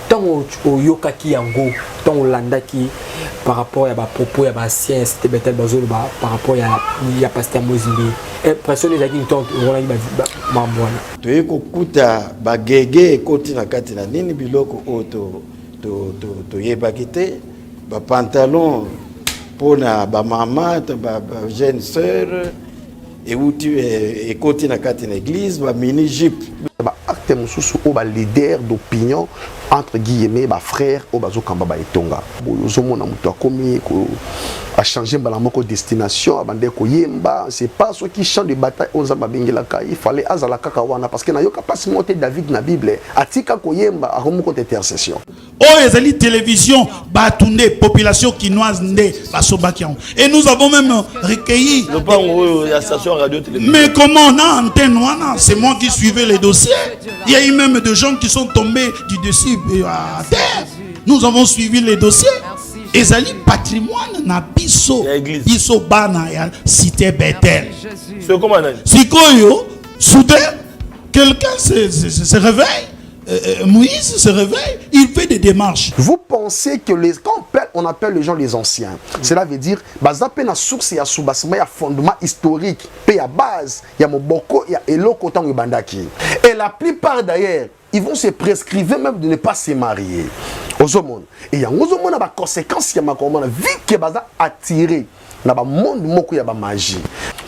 tant au yokaki yango tant au landaki par rapport à propos à ancien c'était Bethel Bazolo par rapport à pasteur Mozimbi impression les amis tant Roland Mambwana to kuta bagege ekoti na kati na nini biloko oto to yebakite ba pantalon pona ba mama ba jeune sœur et où tu es côté na kati na église ba mini jeep ba acte mususu o ba leader d'opinion entre guillemets ba frère o bazo kamba ba etonga bozo mona muto akomi ko a changer mbala moko destination abande ko yemba c'est pas ce qui chant de bataille on zamba bengela ka il fallait azala kaka wana parce que na yoka pas monter David na Bible atika ko yemba a ko intercession oh ezali télévision batunde population quinoise nde basobakian et nous avons même recueilli le pas la station radio télévision mais comment on a antenne wana c'est moi qui suivais les dossiers il y a eu même des gens qui sont tombés du dessus à terre nous avons suivi les dossiers ezali patrimoine na biso biso bana ya cité Bethel c'est comment sikoyo soudain quelqu'un se réveille Moïse se réveille, il fait des démarches. Vous pensez que quand on appelle les gens les anciens, cela veut dire bazape na source ya soubasma ya fondement historique, pe ya base, ya moboko ya eloko tango bandaki. Et la plupart d'ailleurs, ils vont se prescrire même de ne pas se marier. Ozomon. Et ya ozomon na ba conséquences ya makomana vu que baza attiré na ba monde moko ya ba magie.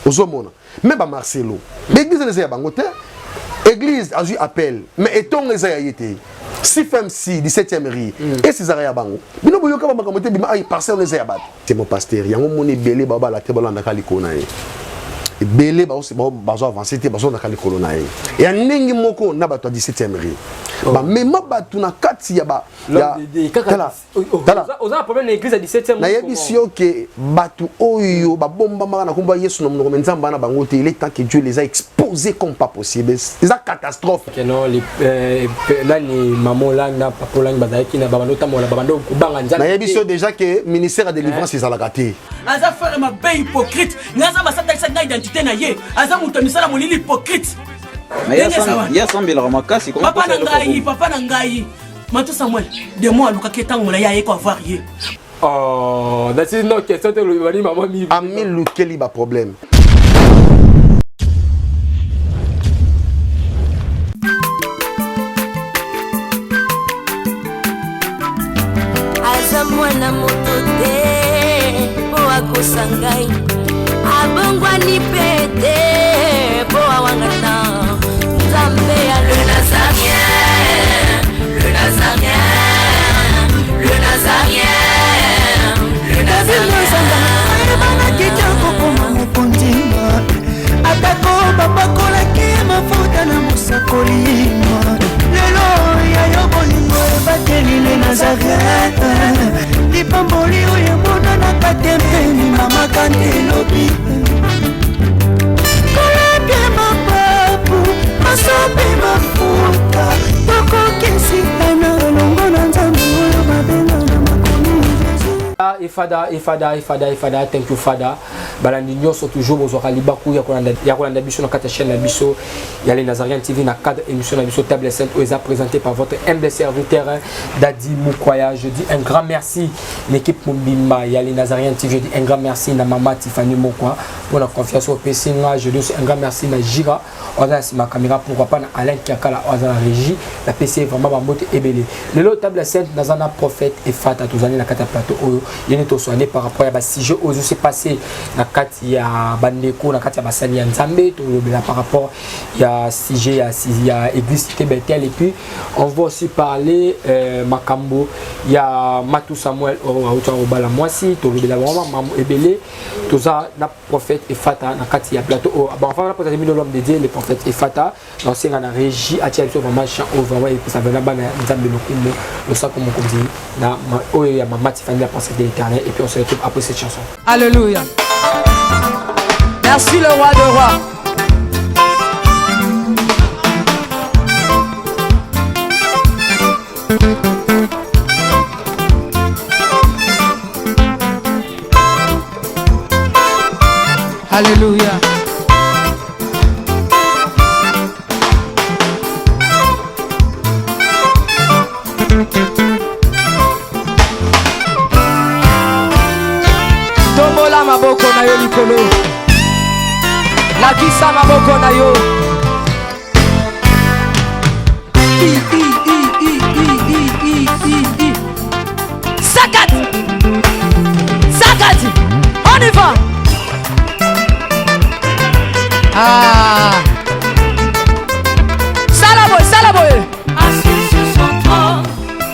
Ozomon. Mais ba Marcelo. L'église les ya bangote. Église a eu appel, mais étant les aïetés, si femme si 17e riz, et si Zara Bango, bino boyoka ba makamete bima ay parcelle les abat. C'est mon pasteur, yango moni belé baba la table na kalikona e. Belé ba aussi bazo avancer te bazo na kalikona e. Et aningi moko na bato 17e riz. Ba mema batu na kati ya ba ya oza problème na église à 17e na yebisio que batu oyo ba bomba maka na kumba Yesu na munoko nzamba na bango te il est temps que Dieu les a exposés comme pas possible. C'est une catastrophe. Que non les là ni maman là na papa là bazaki na baba nota mola baba ndo kubanga nzala. Na yebisio déjà que ministère de délivrance ils ala gâté. Aza faire ma be hypocrite. Ngaza basata sa identité na ye. Aza muto misala molili hypocrite. Ya sambela makasi comment papa na ngai Matou Samuel de moi luka ketango la ya eko avarié. Oh, c'est une question de le maman mi ami lukeli ba problème. Aza mwana moto te po akosangai abongwa ni pete po awangata Nzambe ya le Nazarien, le Nazarien, le Nazarien, le Nazarien. Bana kitoko koma mokondima atako babakola ke mafuta na musakolima lelo ya yobolingo bateli le Nazarien lipamboli oyo mona na katempeni mama kandelobi kolapie mapapu masope mafuta tokokesitana longo na nzambe oyo babenga na makomi Ifada, thank you Fada. Balandi nyonso toujours bozwaka libaku ya kolanda biso na kata chaîne na biso ya les Nazariens TV na cadre émission na biso Table Sainte où est présenté par votre humble serviteur Dadi Mukwaya. Je dis un grand merci l'équipe Mumbimba ya les Nazariens TV. Je dis un grand merci na Mama Tiffany Mokwa pour la confiance au PC. Je dis aussi un grand merci na Jira on a ma caméra pourquoi pas na Alain Kiakala on a la régie la PC vraiment bambote ebele. Le lot Table Sainte nazana prophète et Fata tous années na kata plateau il est soigné par rapport à sujet où s'est passé na kati ya bandeko na kati ya basali ya Nzambe to par rapport il y a sujet il y a église Bethel et puis on va aussi parler makambo il y a Matou Samuel au bala moisi to le vraiment maman ebele tout ça na prophète et Fata na kati ya plateau bon enfin la peut-être l'homme de Dieu le prophète et Fata l'ancien na régie a tiré sur vraiment chant au vraiment et puis ça venait bana Nzambe lokumo le ça comme on dit na o ya mama Tiffany la pensée de l'Éternel et puis on se retrouve après cette chanson. Alléluia. Merci le roi de rois. Alléluia. Tombola maboko na yo likolo. Lakisa maboko na yo. Sakat. Sakat. On y va. Ah. Salaboy, salaboy. Assis sur son trône.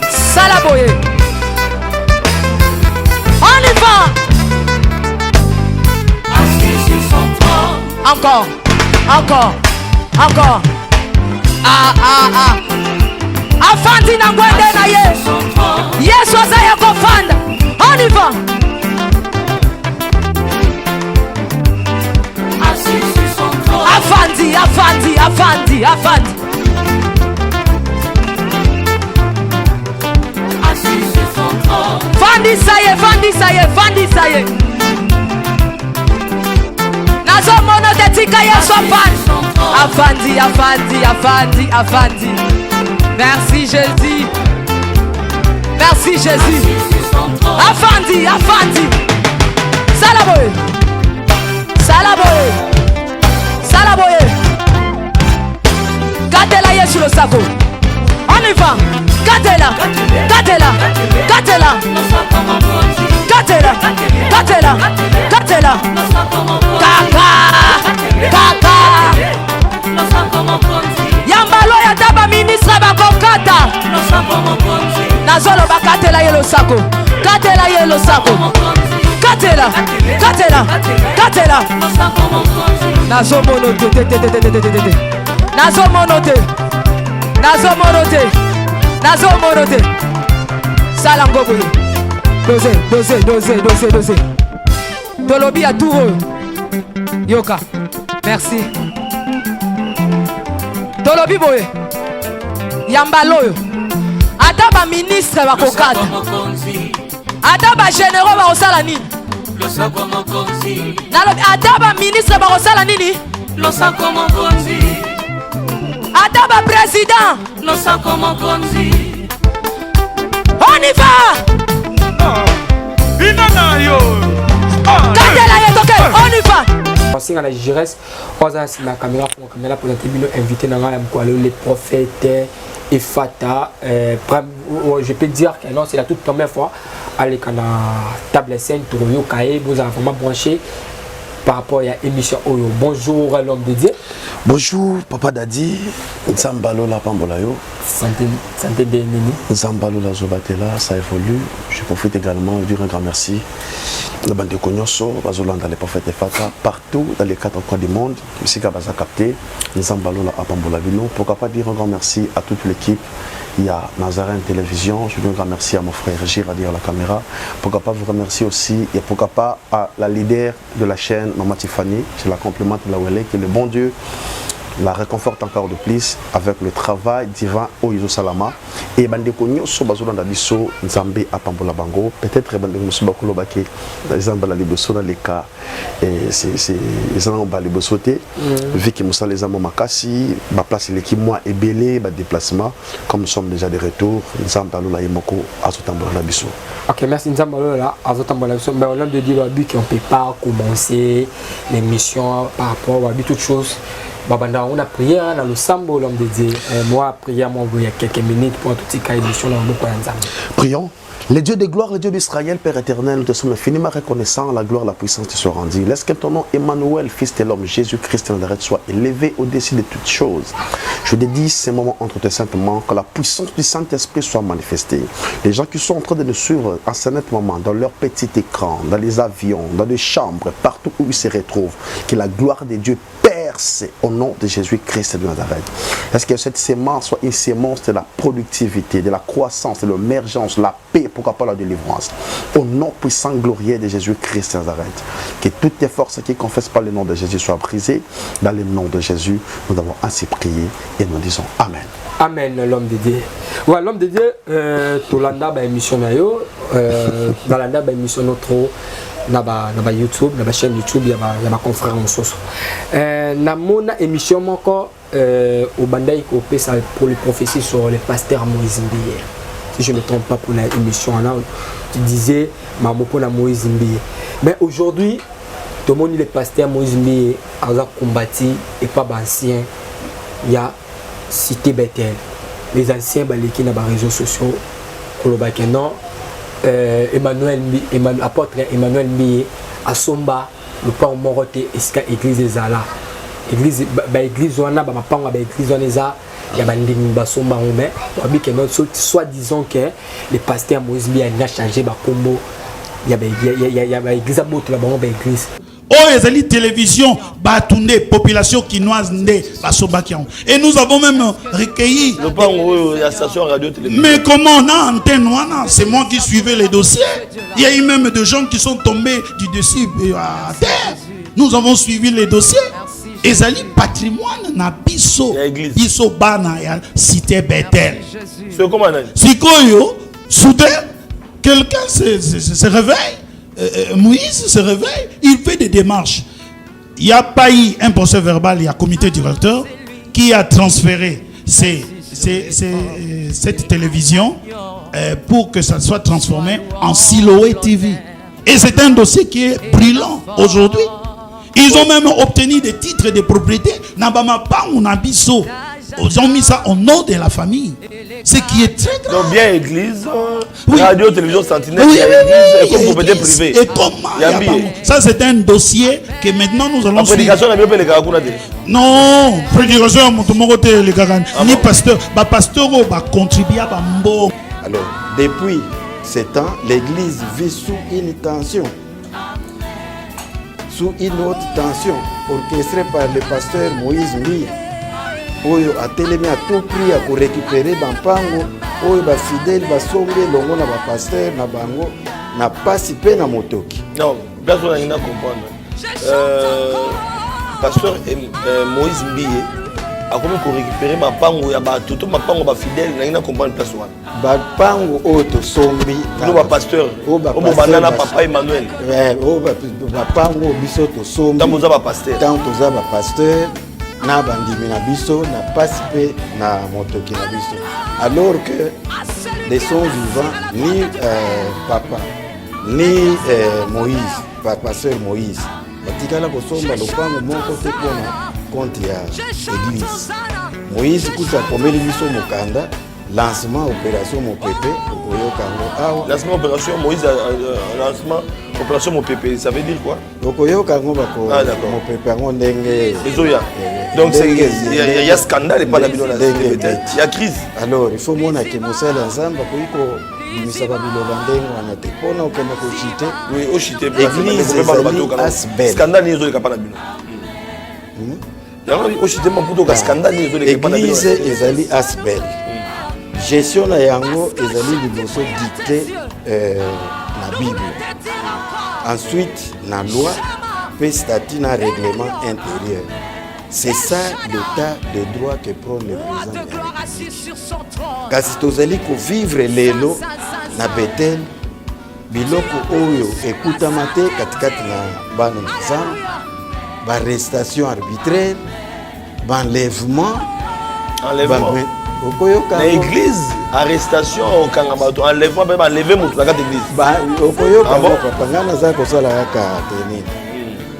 Salaboy. On y va. Assis sur son trône. Encore. Encore. Encore. Ah, ah, ah. Afandi na ngwende na ye. Yesu azaya kofanda. On y va. Assis sur son trône. Afandi, afandi, afandi, afandi. Assis sur son trône. Fandi saye, fandi saye, fandi saye. Nazo mono de tika Yesu afandi. Afandi, afandi, afandi, afandi. Merci Jésus. Merci Jésus. Afandi, afandi. Salaboye. Salaboye. Salaboye. Gatela Yesu le sako. On y va. Gatela. Gatela. Gatela. Gatela. Gatela. Gatela. Kaka. Kaka. Yambalo ya daba ministre bakokata. Nazolo bakatela yelo sako. Katela yelo sako. Katela. Katela. Katela. Nazo monote. Nazo monote. Nazo monote. Nazo monote. Salango boye. Dose, dose, dose, dose, dose. Tolobi à tout. Yoka. Merci. Tolobi boye. Yambaloyo. Adaba ministre bakokata. Adaba généraux bakosala nini? Adaba ministre bakosala nini? Adaba président. On y va. Katela yetoke. On y va. On la géresse. On a la caméra pour présenter nos invités dans les prophètes et Fata. Je peux dire que non, c'est la toute première fois à la table scène pour vous avez vraiment branché par rapport à l'émission Oyo. Bonjour l'homme de Dieu. Bonjour Papa Dadi. Nzambalo la Pambolayo. Santé de Nini. Nzambalo la Zobatela, ça évolue. Je profite également de dire un grand merci. La bande de Konyoso, Bazolanda les prophètes Fata, partout dans les 4 coins du monde. Ici Kabaza capté. Nzambalo la Pambolavino. Pourquoi pas dire un grand merci à toute l'équipe. Il y a Nazarène Télévision, je veux un grand merci à mon frère Gir à dire la caméra. Pourquoi pas vous remercier aussi et pourquoi pas à la leader de la chaîne, Maman Tiffany, je la complimente la Wele, que le bon Dieu la réconforte encore de plus avec le travail divin au Iso Salama. Et Bandeko Nyoso Bazolanda Biso, Nzambe à Pambola Bango, peut-être Bandeko Nyoso Bakolo Bake, Nzamba la Liboso dans les cas, c'est Nzamba Libosoté, vu que Moussa les Amo Makasi, ma place l'équipe moi est belé, ma déplacement, comme nous sommes déjà de retour, Nzamba Lola Yemoko, Azotambola Biso. Ok, merci Nzamba Lola, Azotambola Biso. Mais on a de dire qu'on ne peut pas commencer l'émission par rapport à toute chose. On a prié dans le Sambo, l'homme de Dieu. Moi, prière, il y a quelques minutes pour toute cette émission. Prions. Le Dieu de gloire, le Dieu d'Israël, Père éternel, nous te sommes infiniment reconnaissants, la gloire, la puissance te soit rendue. Laisse que ton nom, Emmanuel, Fils de l'homme, Jésus-Christ de Nazareth, soit élevé au-dessus de toutes choses. Je dédie ces moments entre tes saintes mains, que la puissance du Saint-Esprit soit manifestée. Les gens qui sont en train de nous suivre en ce moment, dans leur petit écran, dans les avions, dans les chambres, partout où ils se retrouvent, que la gloire de Dieu perce au nom de Jésus-Christ de Nazareth. Est-ce que cette sémence soit une sémence de la productivité, de la croissance, de l'émergence, la paix, pourquoi pas la délivrance. Au nom puissant, glorieux de Jésus-Christ de Nazareth. Que toutes les forces qui confessent pas le nom de Jésus soient brisées. Dans le nom de Jésus, nous avons ainsi prié et nous disons Amen. Amen, l'homme de Dieu. Ouais, l'homme de Dieu, Tolanda, émission dans la émission notre na YouTube, na chaîne YouTube, il y a ma confrère Mososo. Na mon émission encore au Bandai pour les prophéties sur le pasteur Moïse Mbiye. si je ne me trompe pas pour l'émission, tu disais Maman pour la Moïse Mbiye. Mais aujourd'hui, tout le monde, le pasteur Moïse Mbiye a combattu et pas ancien. Il y a Cité Bethel. Les anciens qui sont dans les réseaux sociaux, apôtre Emmanuel Mbiye, à Somba, le pas au Moroté, et l'église des Zala. L'église, l'église, on a l'église, il y a des Basomba, mais soit disons que le pasteur Moïse Mbiye a changé le combo. Il y a l'église à Boto, l'église. Oh, les télévision, Batunde, population quinoise, et nous avons même recueilli. Mais comment on a antenne, c'est moi qui suivais les dossiers. Il y a eu même des gens qui sont tombés du dessus à terre. Nous avons suivi les dossiers. Ezali patrimoine na biso, biso bana ya Cité Bethel. C'est comment on a dit? Sikoyo, soudain, quelqu'un se réveille. Moïse se réveille, il fait des démarches. Il n'y a pas eu un procès verbal, il y a un comité directeur qui a transféré cette télévision pour que ça soit transformé en Siloé TV. Et c'est un dossier qui est brûlant aujourd'hui. Ils ont même obtenu des titres de propriété. Ils ont mis ça au nom de la famille. Ce qui est très grave. Donc bien église, radio, télévision, sentinelle, oui, église, et comme propriété privée. Et comment ça c'est un dossier que maintenant nous allons suivre. Non, prédication ni pasteur, pasteur va contribuer à Bambo. Alors, depuis ce temps, l'église vit sous une tension. Sous une haute tension orchestrée par le pasteur Moïse Mbiye. Oyo atelemi à tout prix à récupérer bampango oyo ba fidèle ba sombe longo na ba pasteur na bango na pasi pe na motoki. Non, personne n'a comprendre. Pasteur Moïse Mbiye a comment récupérer bampango ya ba tout bampango ba fidèle na comprendre personne. Bampango oto sombi no ba pasteur o banana papa Emmanuel. O bampango biso to sombi. Tant toza ba pasteur. Tant toza ba pasteur. Na bandimi na biso na pasi pe na motoki na biso, alors que les sons vivants ni papa ni Moïse, pasteur Moïse batikala kosomba lopango moko te mpona compte ya église. Moïse kuta akomeli biso mokanda lancement opération Mopepe okoyokango awa. Lancement opération Moïse, lancement opération Mopepe, ça veut dire quoi? Okoyokango bako Mopepe yango ndenge ezoya. Donc il y a scandale et pas la bidon. Il y a crise. Alors il faut mona que mosala ensemble koiko bimisa ba biloba ndenge wana te pona okenda ko chite. Oui, au chite église scandale ni ezo pas la bidon. Yango au chite maputo ka scandale ni ezo pas la bidon. Église ezali asbel. Gestion na yango ezali liboso dicté na Bible. Ensuite na loi pe statut na règlement intérieur. C'est ça l'état de droit que prend le président. Kasi tozali ko vivre lelo na Bethel biloko oyo ekutama te katikati na bana nzambe, ba arrestation arbitraire, ba enlèvement. L'église, arrestation au Kangabato, enlèvement, même enlever mon la église.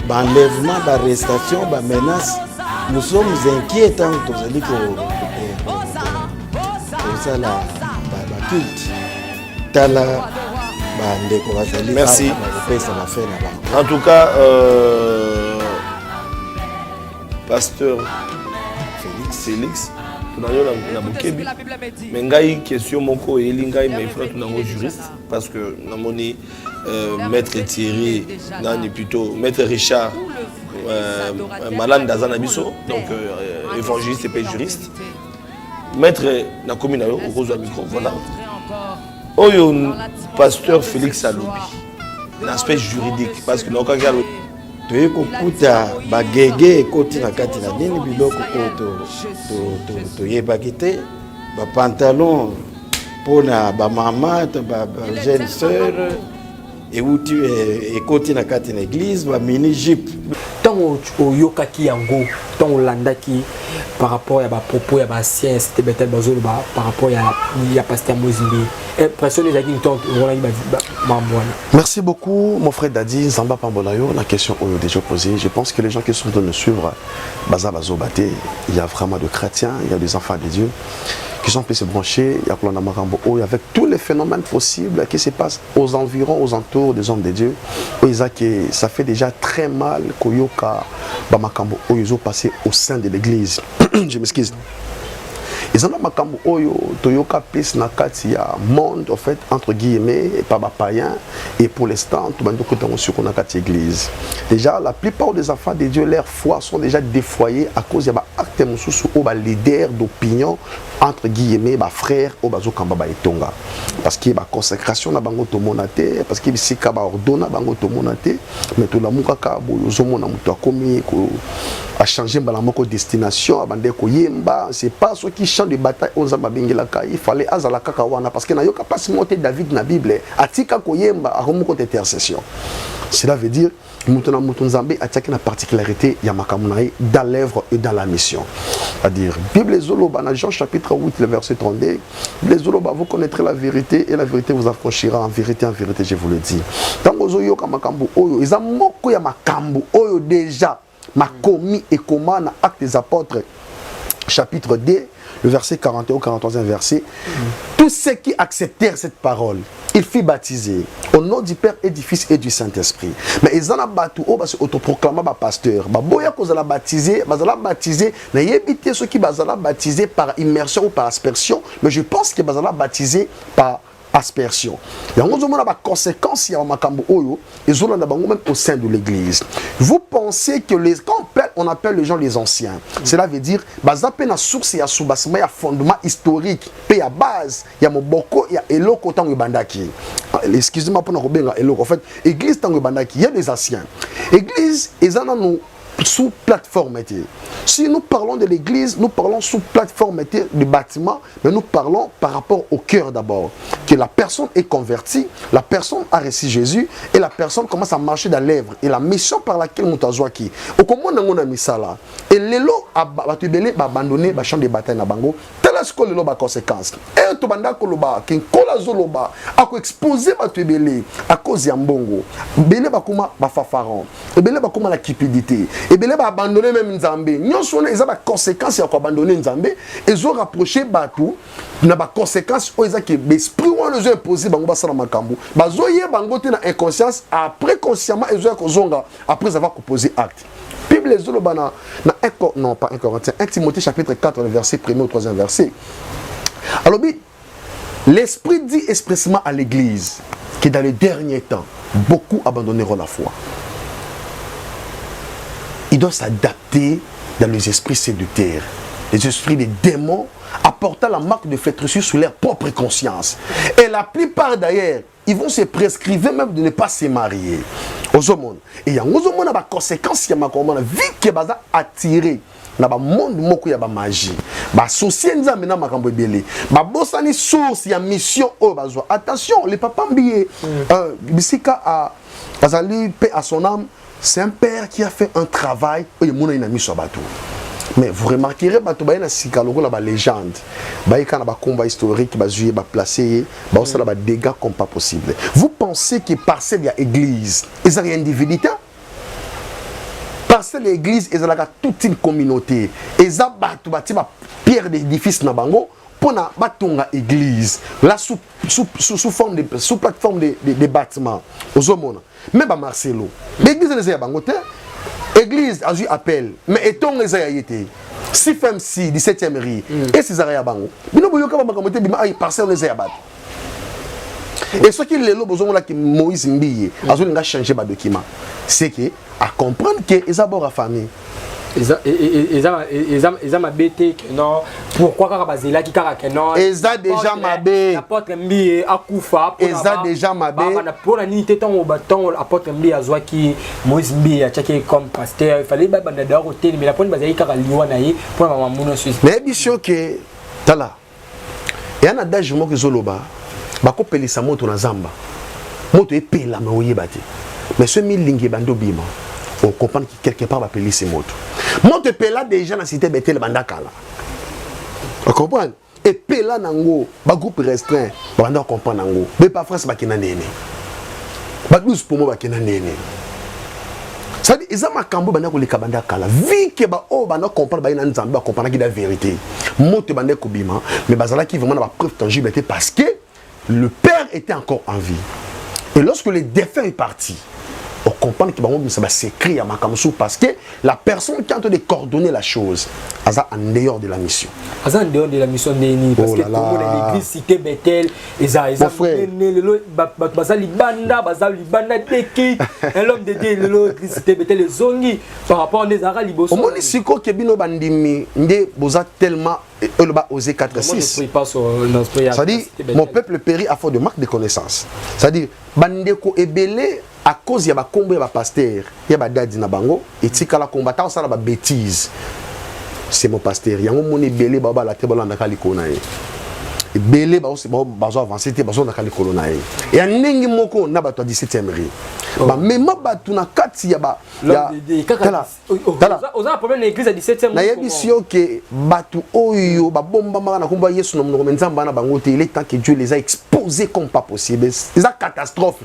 Enlèvement, arrestation, menace. Nous sommes inquiets tant que nous allons ça la culte. Merci. En tout cas, pasteur Félix. Mais ngai question moko et lingai mais frère tunango juriste parce que na moni maître Thierry nani plutôt maître Richard Malane Dazana biso donc évangéliste et pas juriste maître na commune au rose micro voilà oyo pasteur Félix Alobi l'aspect juridique parce que non quand toye kokuta bagege ekoti na kati na nini biloko oyo toyebaki te bapantalon mpona bamama bajeune sœur euti ekoti na kati na église bamini jupe. tant au yokaki yango tant au landaki par rapport à propos à ancien c'était betel bazolo par rapport à pasteur Mozimbi impression les amis tant merci beaucoup mon frère Dadi Nzamba Pambolayo la question on a déjà posée je pense que les gens qui sont en train de nous suivre baza bazo baté il y a vraiment de chrétiens il y a des enfants de Dieu qui sont pu se brancher avec tous les phénomènes possibles qui se passent aux environs, aux entours des hommes de Dieu. Ça fait déjà très mal qu'ils ont passé au sein de l'église. Je m'excuse. Ils ont makambo oyo toyoka plus na kati ya monde en fait entre guillemets et pas païen et pour l'instant tout bando ko tango sur na kati église. Déjà la plupart des enfants de Dieu leur foi sont déjà défoyés à cause ya ba acte mususu o ba leader d'opinion entre guillemets ba frère o bazo kamba ba etonga parce que ba consécration na bango to monate parce que bisika ba ordona bango to monate mais to la mukaka boyo zo mona muto akomi ko a changer balamoko destination abande ko yemba c'est pas ce qui de bataille il fallait azala kaka wana parce que na yoka pas monter David na Bible atika koyemba akomo côté intercession cela veut dire mutuna mutunzambe attaque la particularité ya makamunaï dans l'œuvre et dans la mission c'est-à-dire Bible zoloba na Jean chapitre 8 le verset 32 Bible zoloba vous connaîtrez la vérité et la vérité vous affranchira en vérité je vous le dis tango zoyoka makambu oyo eza moko ya makambu oyo déjà makomi et comment na acte des apôtres chapitre 2 le verset 41 au 43e verset, tous ceux qui acceptèrent cette parole, il fut baptisé au nom du Père et du Fils et du Saint-Esprit. Mais ils en ont battu, ils se autoproclamé pasteur. Boya qu'on a baptisé, n'ayez évité ceux qui ont baptisé par immersion ou par aspersion, mais je pense qu'ils ont baptisé par aspersion. Il y a une conséquence même au sein de l'église. Vous pensez que quand on appelle les gens les anciens, cela veut dire qu'il y a source, il y a fondement historique, il y a base, il y a moboko, il y a eloko tango bandaki. Excusez-moi pour nous eloko. En fait, église tango bandaki, il y a des anciens. Église, ils en ont sous plateforme. Si nous parlons de l'église, nous parlons sous plateforme du bâtiment, mais nous parlons par rapport au cœur d'abord. Que la personne est convertie, la personne a reçu Jésus et la personne commence à marcher dans l'œuvre. Et la mission par laquelle nous avons qui au comment on a mis ça là. Et l'élo a abandonné le champ de bataille na bango. Telle est ce que l'élo a conséquence. Et tout banda koloba, qui kola zoloba, a exposé batubele à cause ya mbongo. Belé bakuma ba fafaron. Et belé bakuma la cupidité. Et belé ba abandonner même Nzambe. Nyon sone ils ont des conséquences ya ko abandonner Nzambe. Ils ont rapproché batou na ba conséquences o eza que l'esprit on les a imposé bango basala makambo. Bazoye bango te na inconscience après consciemment ils ont kozonga après avoir composé acte. Bible zolobana na non pas 1 Corinthiens 1 Timothée chapitre 4 le verset 1er au 3e verset. Alors l'esprit dit expressément à l'église que dans les derniers temps beaucoup abandonneront la foi. Ils doivent s'adapter dans les esprits séducteurs, les esprits des démons apportant la marque de flétrissure sur leur propre conscience. Et la plupart d'ailleurs, ils vont se prescrire même de ne pas se marier. Et il y a une conséquence qui est vu que baza attiré na ba monde moko ya ba magie ba associer nzambe na makambo ebele ba bosani source ya mission o bazwa attention les papa mbiye bisika a bazali paix à son âme c'est un père qui a fait un travail et mona ina miso bato. Mais vous remarquerez bato ba na sikaloko la ba légende ba ikana ba combat historique ba jué ba placé ba osala ba dégâts comme pas possible. Vous pensez que par cette église ils ont rien d'individualité? Parce que l'église est toute une communauté. Et ça batu ma pierre d'édifice na bango pour na batonga église. Là sous forme de sous plateforme de bâtiments. Ozomona. Même ba Marcelo. L'église les a bango te. Église a eu appel. Mais eton les a été. Si femme si 17e ri. Et ces arrêts bango. Bino boyoka ba makambo te bima ay parcelle les a bat. Et ce qui est le besoin là que Moïse Mbiye a zolinga changer ba document. C'est que à comprendre que ils ont la famille. Ils ont ma bête non pourquoi Karabazela qui caractère non ils ont déjà ma bête apôtre Mbiye akufa ils ont déjà ma bête pour la nité ton au bâton apôtre Mbiye azwa qui Moïse Mbiye a checké comme pasteur il fallait banda dehors hôtel mais la bonne bazali karaliwa na ye pour maman muno suisse mais bien que tala et un adage mo que zoloba bako pelisa moto na zamba moto epela ma oyebate mais ce milingi bando bima on comprend que quelque part va appeler ces mots. Monte pela déjà dans cité Bethel Bandakala. On comprend? Et pela nango, ba groupe restreint, banda comprendre nango. Mais pas France ba kina nene. Ba 12 pour moi ba kina nene. Ça dit ils ont makambo banda ko lika Bandakala. Vu que ba o banda comprendre ba ina nzambe ba comprendre que la vérité. Monte banda ko bima, mais bazala qui vraiment na ba preuve tangible parce que le père était encore en vie. Et lorsque le défunt est parti, on comprend que ça va s'écrire à Makamsou parce que la personne qui est en train de coordonner la chose, elle est en dehors de la mission. Elle est en dehors de la mission Néni parce que tout le monde est l'église cité Bethel, mon frère, l'homme de Dieu, l'église cité Bethel, les zongi par rapport à des arabes libos. Au monde ici ko kebino bandimi ndé boza tellement osé 4-6. Ça dit mon peuple périt à faute de marque de connaissance. Ça dit bandeko ebele à cause il y a combo ya pasteur, il y a dadi na bango et tikala combattant ça la bêtise. C'est mon pasteur, il y a mon ebele baba la te balanda kali kona e. Ebele ba aussi bazo avancer te bazo na kali kolona e. Et anengi moko na bato 17e ri. Ba même bato na kati ya ba ya kala. Oza un problème na église à 17e. Na yebisio que bato oyo ba bomba mara na komba Yesu no mo nzamba na bango te, il est temps que Dieu les a exposés comme pas possible. C'est une catastrophe.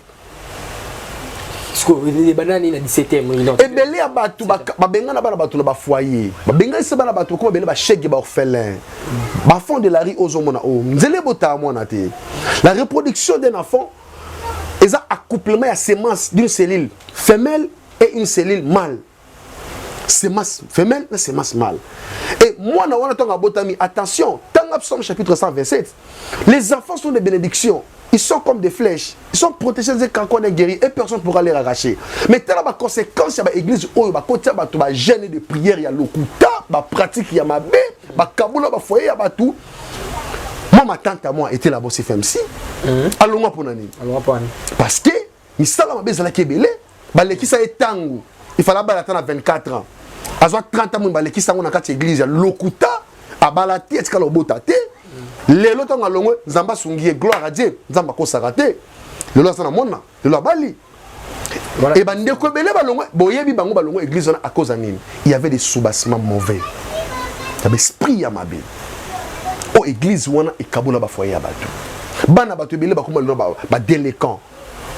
Les bananes na 17e. Ebele abatu ba benga na bana batu na ba foyer. Ba benga se bana batu ko bele ba chèque ba orphelin. Ba fond de la rue ozomona o. Nzele bota mona te. La reproduction d'un enfant est un accouplement à sémence d'une cellule femelle et une cellule mâle. Sémence femelle et sémence mâle. Et moi na wana tonga botami attention, dans Psaume chapitre 127, les enfants sont des bénédictions. Ils sont comme des flèches. Ils sont protégés des cancans des guéris et personne ne pourra les arracher. Mais telle la conséquence, il y a l'église où il y a des gêne de prière, il y a l'okuta, il y a pratique, il y a ma baie, il y a kaboula, il y a foyer, il y a tout. Moi, ma tante à moi était là-bas au CFMC. Allons pour nani. Parce que, il y a ma baie, il y a l'église qui est tango. Il fallait attendre 24 ans. À 30 ans, il y a l'église qui est l'église, l'okuta, à balati, et qu'il y a l'obotate. Les lots ont allongé, Zamba Sungi, gloire à Dieu, Zamba Kosarate, le lot sana mona, le lot Bali. Et bande ko belé balongé, boyebi bango balongé église à cause anime. Il y avait des soubassements mauvais. Il y avait esprit à Mabé. Oh église wana et Kabola ba foyer abatu. Bana batu belé ba kuma ba déléquent,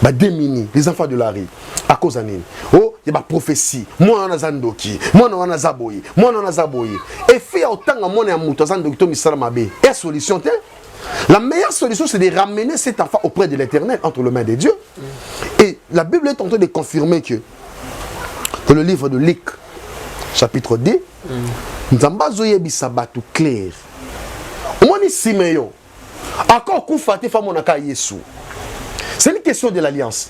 ba démini, les enfants de la rue à cause anime. Oh il y a ba prophétie. Moi on a zandoki, moi on a zaboyi, moi on a zaboyi. Et fait autant à mon amuto zandoki to misala Mabé. Et solution te? La meilleure solution, c'est de ramener cet enfant auprès de l'Éternel, entre les mains de Dieu. Et la Bible est en train de confirmer que, dans le livre de Luc, chapitre 2, Nzambazo yebi sabatu clair. Omoni Simeon, encore koufate famonaka Yesu. C'est une question de l'alliance.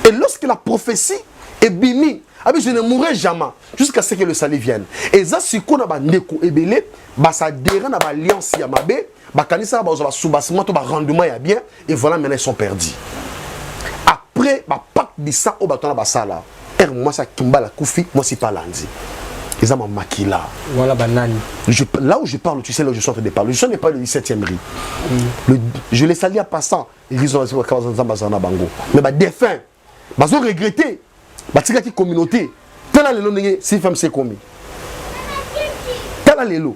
Et lorsque la prophétie est bimi, je ne mourrai jamais jusqu'à ce que le salut vienne. Et ça, c'est qu'on a bandeko ebele, ça dérange à l'alliance yamabe. Bakanisa ba soubasement to ba rendement ya bien et voilà maintenant ils sont perdus. Après ba pacte de ça au baton ba sala. Moi ça kimba la koufi, moi c'est pas lundi. Ils ont makila. Voilà banani. Là où je parle, tu sais là où je suis en train de parler. Je ne suis pas le 17e riz. Je les salue à passant, ils ont bazana bango. Mais ba défunt, ils ont regretté. Ba tika ki communauté. Tala lelo ndenge si femme c'est commis. Tala lelo.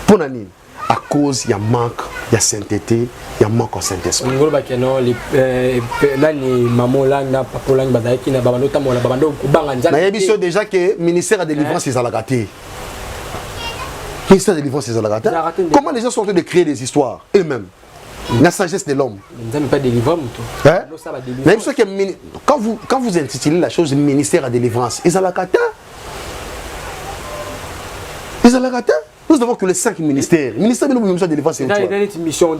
Pour nani? À cause, il y a manque, il y a sainteté, il y a manque en Saint-Esprit. Déjà que le ministère de délivrance est à la gâté. Le ministère de délivrance est à la gâté. Comment les gens sont en train de créer des histoires eux-mêmes? La sagesse de l'homme. Quand vous intitulez la chose ministère de délivrance, ils à la gâté. Ils à la gâté. Nous avons que les 5 ministères. Le ministère de délivrance, c'est une mission.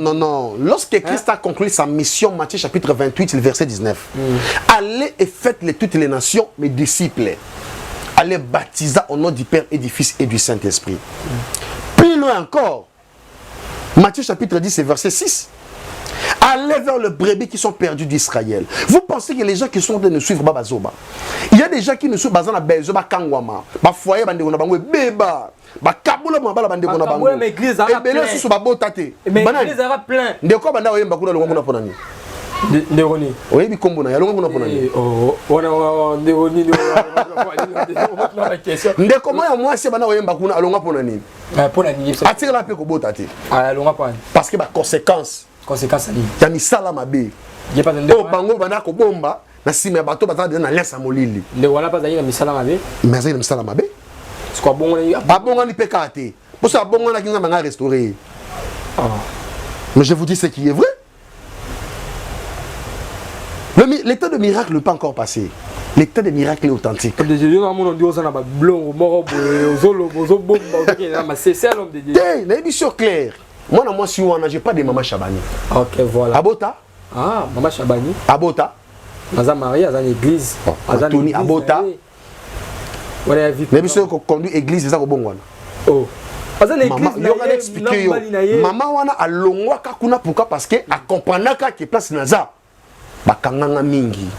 Non. Lorsque Christ a conclu sa mission, Matthieu chapitre 28, le verset 19. Allez et faites toutes les nations, mes disciples. Allez baptiser au nom du Père et du Fils et du Saint-Esprit. Plus loin encore, Matthieu chapitre 10, verset 6. Allez vers les brebis qui sont perdus d'Israël. Vous pensez que les gens qui sont en train de suivre Babazoba, il y a des gens qui nous suivent Bazana Bezoba Kangwama, Bafoye Bandegona Bango, Beba, Bakabula Mabala Bandegona Bango, et Bélé sous Babotate. Mais l'église aura plein. De quoi Banda Oyem Bakuna Longona Ponani? Ndéroni. Oui, mais comme on a yalonga pour nani. Oh, on a Ndéroni. Ndé comment ya moi c'est bana oyemba kuna alonga pour nani. Pour nani. Atire la pe ko bota te. Alonga pour. Parce que ba conséquence. Conséquence ali. Ya misala mabe. Il pas de. Oh bango bana ko bomba na sima bato batala na lesa molili. Ndé wala pas ali na misala mabe. Mais ça na misala mabe. C'est quoi bon on Ba bonga ni peka te. Pour ça bonga na kinga manga restaurer. Mais je vous dis ce qui est vrai. L'état de miracle n'est pas encore passé. L'état de miracle est authentique. C'est l'homme de Dieu clair. Moi, je suis n'ai pas de maman Chabani. Ok, voilà. Abota. Ah, maman Chabani. Abota. Maman Marie, à l'église. Tony Abota. Voilà, vite. Mais monsieur conduit l'église, c'est ça au bon one. Oh. Maman, il y a expliqué. Maman wana a longwa kakuna pourquoi parce que a comprendre que place naza. Bakanganga mingi.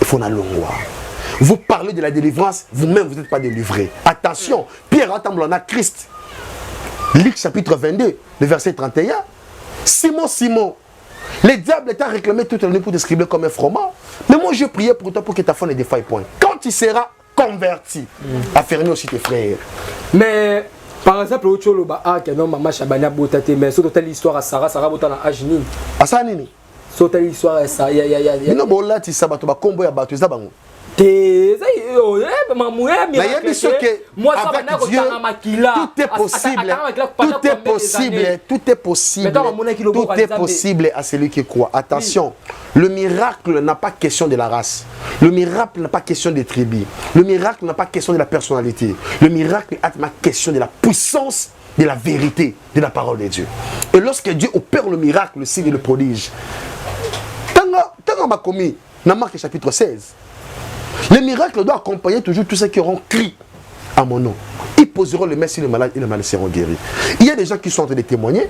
Il faut na longwa. Vous parlez de la délivrance, vous-même vous n'êtes pas délivré. Attention, Pierre a Christ. Luc chapitre 22, le verset 31. Simon, les diables t'ont réclamé toute la nuit pour te scribler comme un froment. Mais moi je priais pour toi pour que ta foi ne défaille point. Quand tu seras converti, affermis aussi tes frères. Mais par exemple, au Tcholoba, que non, maman Chabania Botate, mais sur telle histoire à Sarah Botana Ajnine. À ça, Nini. Sur telle histoire à ça, il non, bon là, tu sais, tu vas combo à battre, ça, bon. Moi, tout est possible. Tout est possible à celui qui croit. Attention, le miracle n'a pas question de la race. Le miracle n'a pas question des tribus. Le miracle n'a pas question de la personnalité. Le miracle a question de la puissance, de la vérité, de la parole de Dieu. Et lorsque Dieu opère le miracle, le signe et le prodige, Tanga m'a commis, dans Marc chapitre 16. Les miracles doivent accompagner toujours tous ceux qui auront crié à mon nom. Ils poseront le main sur les malades et les malades seront guéris. Il y a des gens qui sont en train de témoigner.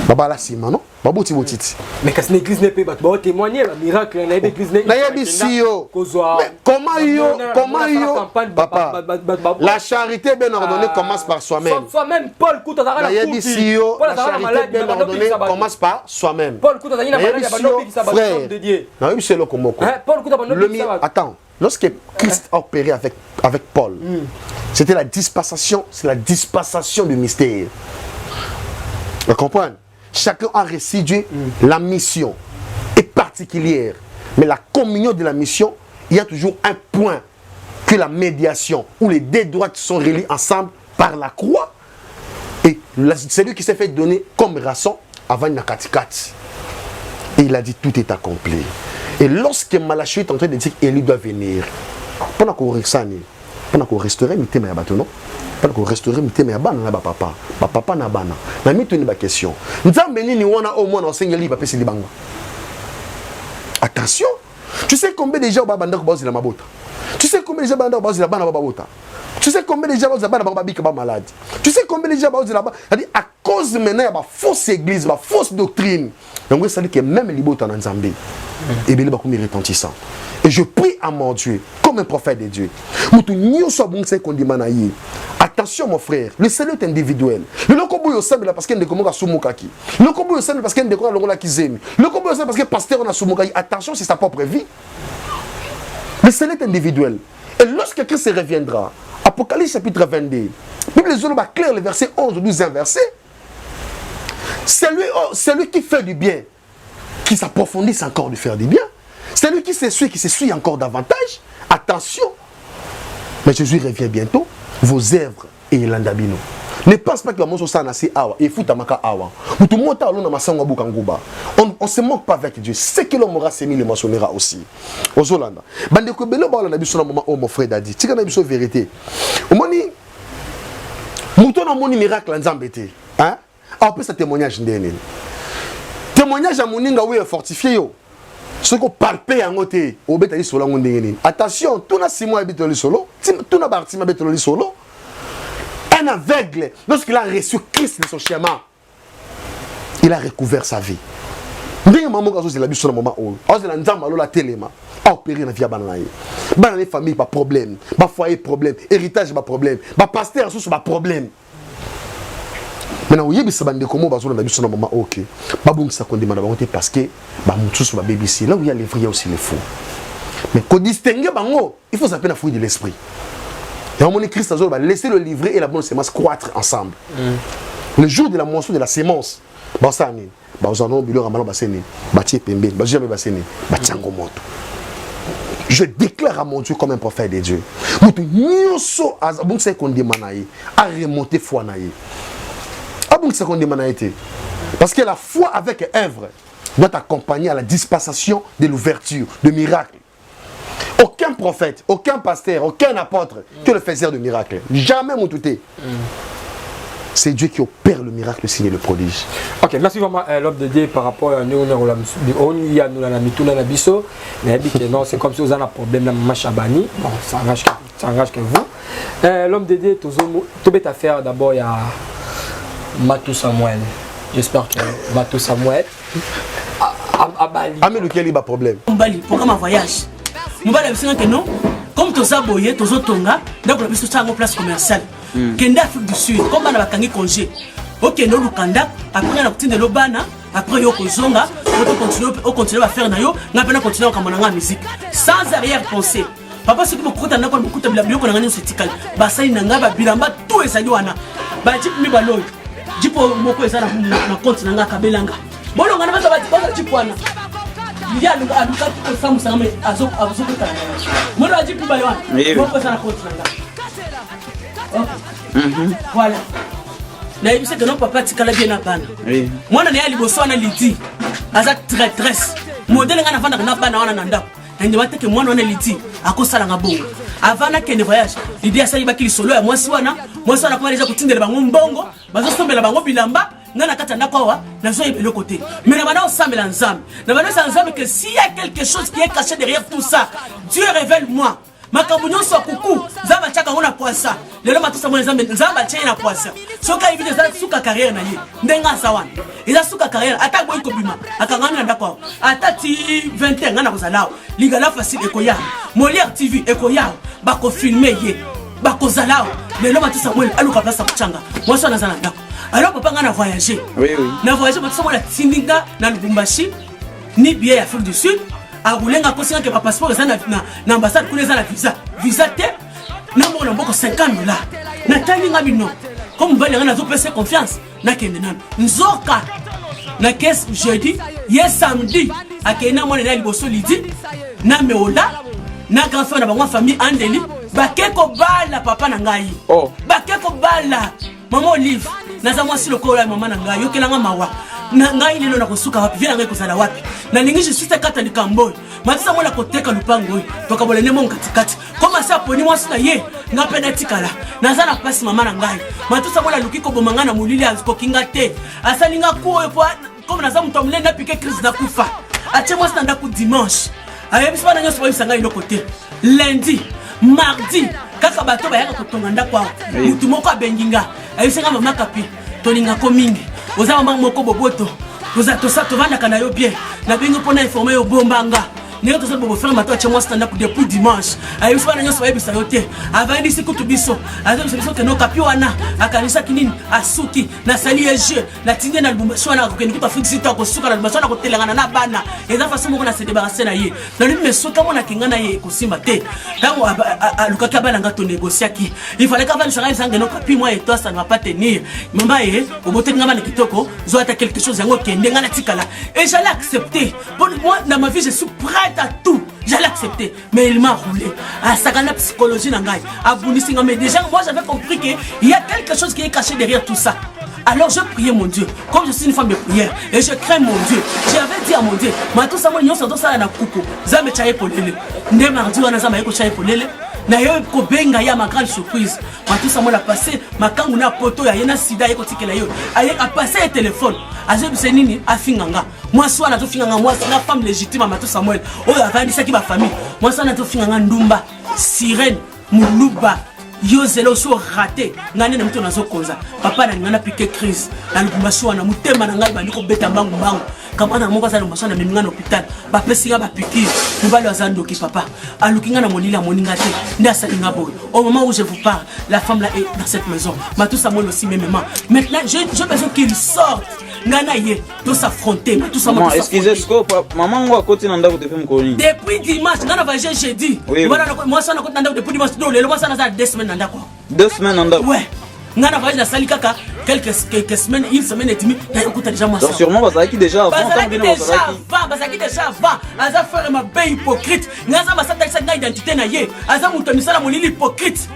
Baba la sima non Babo Tibotiti. Mais quand l'église n'est pas témoigner le miracle dans l'église n'est comment papa la charité bien ordonnée commence par soi-même. Soi-même Paul Kouta la charité bien ordonnée commence par soi-même. Paul Kouta na frère de Dieu. Non, c'est le komoko. Paul Kouta attends, lorsque Christ a opéré avec Paul, c'était la dispensation, c'est la dispensation du mystère. Vous comprenez? Chacun a reçu Dieu, la mission est particulière. Mais la communion de la mission, il y a toujours un point que la médiation, où les deux droites sont reliées ensemble par la croix. Et celui qui s'est fait donner comme rançon avant Nakatikati. Et il a dit tout est accompli. Et lorsque Malachie est en train de dire qu'Élie doit venir, pendant qu'on resterait, il était non? Parce qu'on resterait mais bana papa na bana na mi toni ba question nzambe nini wana au moins enseigneli ba pesi libanga. Attention, tu sais combien déjà ba banda ko bazi la mabota, tu sais combien déjà banda bazi la bana ba bota, tu sais combien déjà bazi la bana ba bika ba malade, tu sais combien déjà bazi la ba à cause maintenant ya ba fausse église ba fausse doctrine. Donc ça dit que même libota na nzambe et bien ba comme retentissant. Et je prie à mon Dieu, comme un prophète de Dieu. Attention mon frère, le salut est individuel. Le lokobo yo semble parce qu'il ne commence à soumokaki. Le lokobo yo semble parce qu'il ne commence à kizemi. Le lokobo yo semble parce que pasteur on a soumokaki. Attention, c'est sa propre vie. Le salut est individuel. Et lorsque Christ reviendra, Apocalypse chapitre 22, Bible va clair le verset 11 ou 12 verset. Celui qui fait du bien, qui s'approfondisse encore de faire du bien. C'est lui qui s'essuie encore davantage. Attention. Mais Jésus revient bientôt. Vos œuvres et l'andabino. Ne pense pas que mon sosa nasi awa et fout amaka awa. On se moque pas avec Dieu. Ce que l'homme aura sémi le mentionnera aussi. Aux Hollandais. Bande ko belo ba la biso na moment mon frère dadi. Tika na biso vérité. Omoni muto na moni miracle nzambete. Hein? En plus ce témoignage ndene. Témoignage à moninga oui fortifié yo. Ce qu'on palpe en côté, au bétail solo. Attention, tout na 6 mois habite le solo, tout na bartima habite le solo. Un aveugle, lorsqu'il a reçu Christ de son schéma, il a recouvert sa vie. Ndenge maman kazo c'est la biso na moment où, on la nzamba la téléma, a opéré na vie bananaye. Ba na famille pas problème, ba foyer problème, héritage pas problème, ba pasteur sous pas problème. Maintenant, vous voyez, ça va comment on a vu sur le moment, ok. Pas bon que ça condamne à la parce que tout sur la BBC. Là où il y a les vrais, il y a aussi les faux. Mais qu'on distingue, il faut s'appeler la fouille de l'esprit. Et on dit Christ va laisser le livret et la bonne sémence croître ensemble. Le jour de la moisson de la sémence, je déclare à mon Dieu comme un prophète de Dieu. À remonter foi. Parce que la foi avec œuvre doit accompagner à la dispensation de l'ouverture, de miracles. Aucun prophète, aucun pasteur, aucun apôtre que le faiseur de miracles. Jamais mon touté. C'est Dieu qui opère le miracle, le signe et le prodige. Ok, merci vraiment l'homme de Dieu par rapport à nous. Non, c'est comme si vous avez un problème dans le Chabani. Bon, ça engage que vous. L'homme de Dieu, tout bête affaire d'abord, il y a Matou Samuel. J'espère que Matou Samuel à Bali. Ah, mais lequel il a problème? Bali, programme en voyage. Mon bali, c'est que non. Comme tu as boyé, tu as tonga, donc tu as une place commerciale. Kenda Afrique du Sud, comme on a un congé. Ok, nous Lukanda, après on a obtenu le bana, après Yoko Zonga, on continue à faire nayo, on a continué à faire la musique. Sans arrière-pensée. Papa, ce qui me coûte, on a beaucoup de biens qu'on a gagné, c'est tical. Basai Nanga, Bilamba, tout est ça, Yoana. Bajip Mibalo, Jipo Moko est ça, na compte Nanga, Kabelanga. Bon, on a pas de Jipoana. Il y a un cas qui est en train de se faire. Moi, je dis que je vais voilà. Je sais que non, papa, tu as bien à moi, je suis allé à l'Iti. Je suis traîtresse. Modèle, je suis allé à l'Iti. Je suis allé à l'Iti. Je suis allé à l'Iti. Avant de voyage, l'idée est que je suis solo. Moi, je suis allé à l'Iti. Je suis allé à l'Iti. Nana katana kwa na zo le côté mais na bana ensemble ensemble na bana ensemble que s'il y a quelque chose qui est caché derrière tout ça, Dieu révèle-moi makabunyo so kuku zaba chaka ngona poisa lelo matusa mwana zamba chena na poisa soka hivi za suka carrière na ye ndenga sawana ila suka carrière ata boy ko bima akangami na ndako ata ti 20 ngana kozalao ligala facile ekoya Molière TV ekoya bako filmer ye bako zalao lelo matusa mwana aluka place kuchanga moi so na zana ndako. Alors papa on a voyagé. Oui oui. On a voyagé parce que la Tindinga na Lubumbashi ni bien Afrique du Sud a roulé nga conscient que passeport na ambassade connaît la visa te na mona boko $50 na talinga bino comme bali nga zo pesa confiance na kende na nzoka na caisse jeudi hier samedi akena mona na liboso lidi na meola na grand frère na bango famille Andeli bakeko bala papa na ngai. Oh bakeko bala maman Olive naza mwasi lokola mama na ngai yokelanga mawa na ngai lelo na kosuka wapi vile ngai kozala wapi na ningi je suis kata ni kamboy matisa mona koteka lupango toka bolene mon katikati koma sa poni mwasi na ye nga pena tikala naza na pasi mama na ngai matisa mona lukiko bomanga na mulili aziko kinga te asalinga ko comme naza mutomle na piquer crise na kufa ache mwasi na ndaku dimanche ayebi bana nyoso bayisa ngai no côté lundi mardi kaka bato bayaka kotonga ndako mutu moko abenginga ayisenga mama kapi tolinga ko mingi oza mama moko boboto toza tosa tovanda kana yo bien na bengi pona informer yo bombanga Nous avons fait un match depuis dimanche. Nous avons fait un match avant de kutu biso. Nous avons fait un kapiwana akanisa kinini asuki na sali jeu na tinde na Lubumbashi na kokeni pa fixita ko suka na Lubumbashi na kotelanga na bana. Eza façon moko na se débarrasser na ye. Na lui meso kama na kinga na ye ko simba te. Tango alukaka bana ngato négocier ki. Il fallait qu'avant ça ngeno no kapi moi et toi ça ne va pas tenir. Mama ye obote ngama na kitoko zo ata quelque chose yango kende ngana tikala. Et j'allais accepter. Pour moi dans ma vie je suis prêt à tout. J'allais accepter, mais il m'a roulé. À sa psychologie, mais déjà, moi j'avais compris qu'il y a quelque chose qui est caché derrière tout ça. Alors je priais mon Dieu, comme je suis une femme de prière, et je crains mon Dieu. J'avais dit à mon Dieu, mais tout ça, moi, nous sommes tous à la coupe. Zame chaye polele. Ne mardi, on a zama yeko chaye polele. Na yo ko benga ya ma grande surprise. Ma tout ça, moi la passé, ma kangu na poto ya yena sida yeko tikela yo. Aye a passé le téléphone. Azeb senini afinganga. Moi soit na to finganga, moi c'est la femme légitime ma tout Samuel. Oh avandi ça qui ma famille. Moi ça na to finganga ndumba, sirène, muluba. yo zelo so raté ngane na mito nazo konza papa na ngana piqué crise na lukumbasho na mutema na ngai bandi ko beta mbangu mbangu kama na moko za lukumbasho na mimingana hôpital ba pesinga ba piqûre mubalo azandoki papa alukinga na monila moninga te ndasa inga boy au moment où je vous parle la femme là est dans cette maison Matoussa Moelle aussi même maman maintenant j'ai besoin qu'il sorte ngana ye to s'affronter Matoussa Moelle excusez maman ngo akoti na ndako te femme koni depuis dimanche ngana va jeudi voilà moi ça na koti na ndako depuis dimanche do le moi ça na za 2 semaines na ndako 2 semaines na ndako ouais ngana va na sali kaka quelques semaines une semaine et demie na écoute déjà moi ça donc sûrement bazaki déjà avant bazaki déjà avant aza faire ma bé hypocrite ngaza masata sa identité na ye aza muto misala molili hypocrite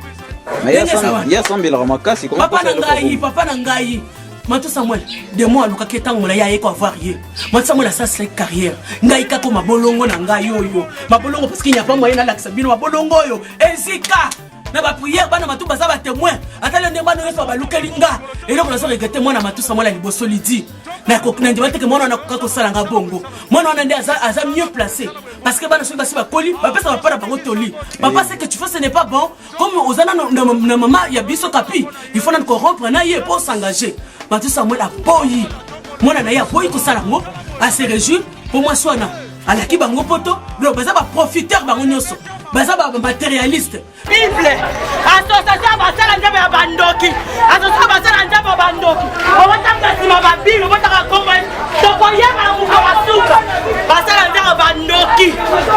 mais ya sambela makasi comment papa na ngai Matoussa Moelle de moi luka ketango mola ya eko avoir ye Matoussa Moelle ça c'est carrière ngai kako mabolongo na ngai yoyo mabolongo parce qu'il n'y a pas moyen na laksa bino mabolongo yo enzika na ba prière bana matu baza ba témoin atale ndemba no yeso ba lukelinga et donc on a regretté moi na Matoussa Moelle liboso lidi na ko na ndimate ke mwana na ko sala nga bongo mwana na ndi aza mieux placé parce que bana soki ba koli ba pesa ba para bango toli papa c'est que tu fais ce n'est pas bon comme ozana na maman ya biso kapi il faut na corrompre na ye pour s'engager Matoussa Moelle a boyi mwana na ya boyi ko sala ngo a se réjouir pour moi soana ala ki bango poto lo baza ba profiteur bango nyoso baza ba matérialiste Bible association basala ndebe ya bandoki association basala ndebe ya bandoki obotanga sima ba Bible obotanga komba to koyeba muko basuka basala ndebe ya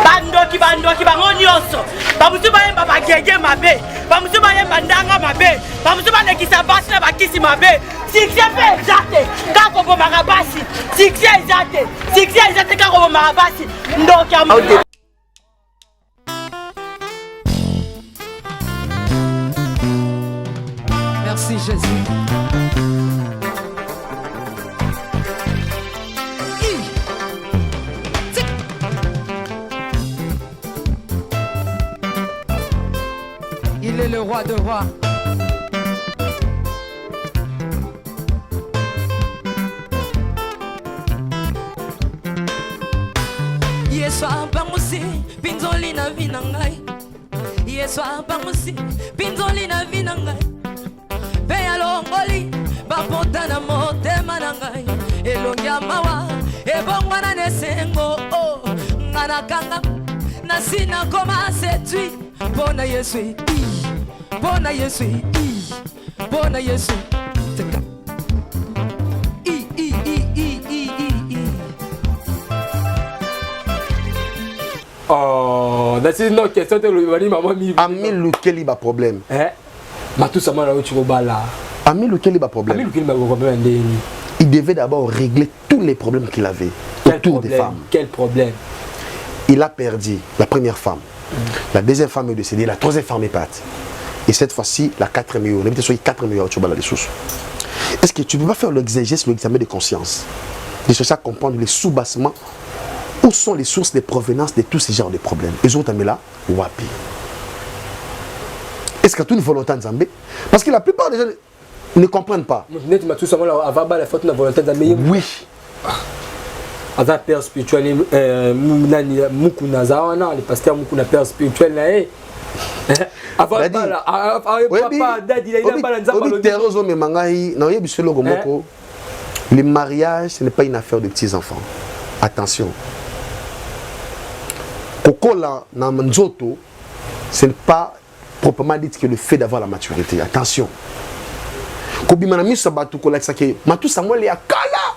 bandoki bango nyoso bamusu bayemba bagege mabe bamusu bayemba ndanga mabe bamusu balekisa basi na bakisi mabe succès pe exacte kako bo marabasi succès exacte kako bo marabasi ndoki Merci Jésus. Il est le roi de rois. Yeswa bamusi pinzoli na vinangai. Yeswa bamusi pinzoli na vinangai. Peya longoli bapota na motema na ngai elongia mawa ebongwa na nesengo ngana kanga na sina koma setui bona Yesu bona Yesu bona Yesu oh that's not question de lui maman mi ami lukeli ba problème Matoussa Moelle tu bala ami lukeli ba problème il devait d'abord régler tous les problèmes qu'il avait autour des femmes. Quel problème? Il a perdu la première femme, la deuxième femme est décédée, la troisième femme est partie. Et cette fois-ci, la quatrième est on est sur 4 millions tu bala les sous. Est-ce que tu peux pas faire l'exégèse, l'examen de conscience, de chercher à comprendre les sous-bassements, où sont les sources de provenance de tous ces genres de problèmes? Les autres mais là, wapi. Est-ce qu'il y a une volonté en Zambie? Parce que la plupart des gens ne comprennent pas. Oui. Aza père spirituel mukuna zawana le pasteur mukuna père spirituel na e avant bala papa dadi la ina bala nzamba lo terozo me mangai na yebi selo gomoko le mariage ce n'est pas une affaire de petits enfants. Attention. Kokola na nzoto ce n'est pas proprement dit que le fait d'avoir la maturité. Attention. Kobimana miso batu ko laksa ke Matoussa Moelle ya kala.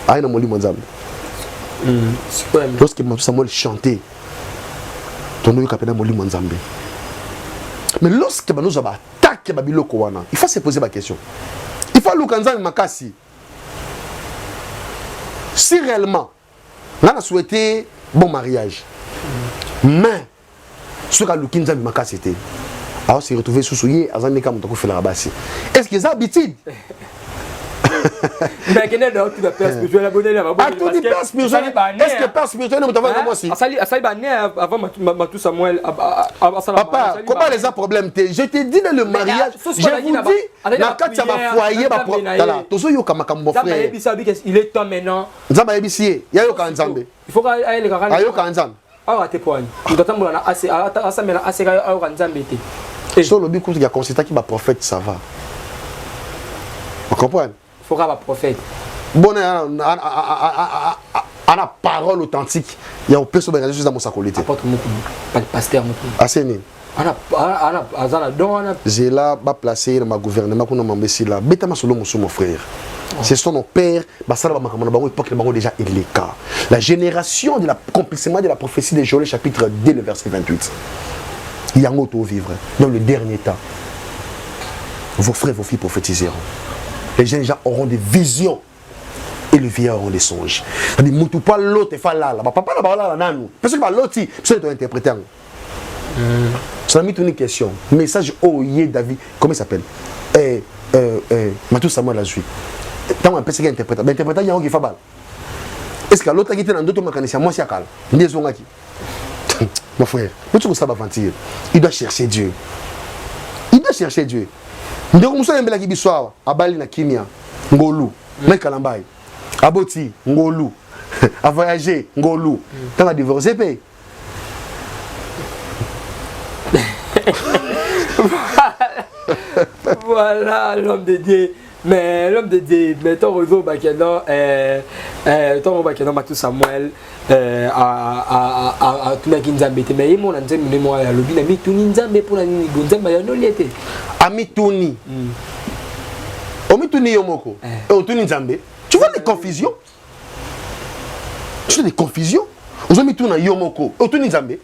Aïe na moli monzambe. Lorsque Matoussa Moelle chantait, ton nom est capable moli monzambe. Mais lorsque nous avons attaqué Babiloko wana, il faut se poser la question. Il faut l'oukanzan makasi. Si réellement, on a souhaité bon mariage, mais ce qu'a l'oukanzan makasi était, alors s'est retrouvé sous souillé, azamika mutako fait la rabassi. Est-ce que c'est habitude? Mais quel est le père spirituel abonné là? Est-ce que père spirituel ne t'envoie moi aussi? Asali bané avant Matoussa Moelle. Papa, comment les a problème? Je te dis dans le mariage, je vous dis, dans quand tu vas foyer, il est temps maintenant. Zamba ebisiye, ya yo kanzambe. Il faut aller le garage. Ayo kanzambe. Ah te poigne. Ndotambola na ase asa mena ase ka ayo kanzambe te. Sur le but, il y a consultant qui va prophète, ça va. Vous comprenez? Il faudra un prophète. Bon, on a parole authentique. Il y a un peu sur les réseaux dans mon sacolité. Pas le pasteur. Assez né. J'ai là, placé dans ma gouvernement, qu'on a m'embêté là. Bétama solo mon frère. Ce sont nos pères, déjà il est cas. La génération de l'accomplissement de la prophétie de Joël, chapitre 2, le verset 28. Il y a un autre vivre dans le dernier temps. Vos frères, vos filles prophétiseront. Les jeunes gens auront des visions et les vieillards auront des songes. C'est-à-dire, moutou pas l'autre et fa là. Papa n'a pas là nanou. Parce que l'autre, c'est un interprétant. Ça m'a mis une question. Message Oye David, comment il s'appelle? Matou Samuel Azui. Tant on peut se interpréter. Mais interprétant, il y a un qui fait balle. Est-ce que l'autre qui était dans d'autres mécanismes, moi c'est à calme. Mon frère, tu ça va mentir. Il doit chercher Dieu. Il doit chercher Dieu. Nous sommes tous les qui soir à Bali na Kimia, Ngolu, Mekalambai, Aboti, Ngolu, à voyager, Ngolu. Tant à divorcer, paye. Voilà l'homme de Dieu. Mais l'homme de Dieu, mettons Rozo Bakeno, Matou Samuel, à tout le monde, mais il m'a dit que moi, le bin a mis tout Nzambe pour la Nzambe, il y a non lié. Amituni. Omituni Yomoko. Et Otuni Nzambe. Tu vois des confusions? Tu vois des confusions? Vous avez mis tout dans Yomoko. Otuni Nzambe.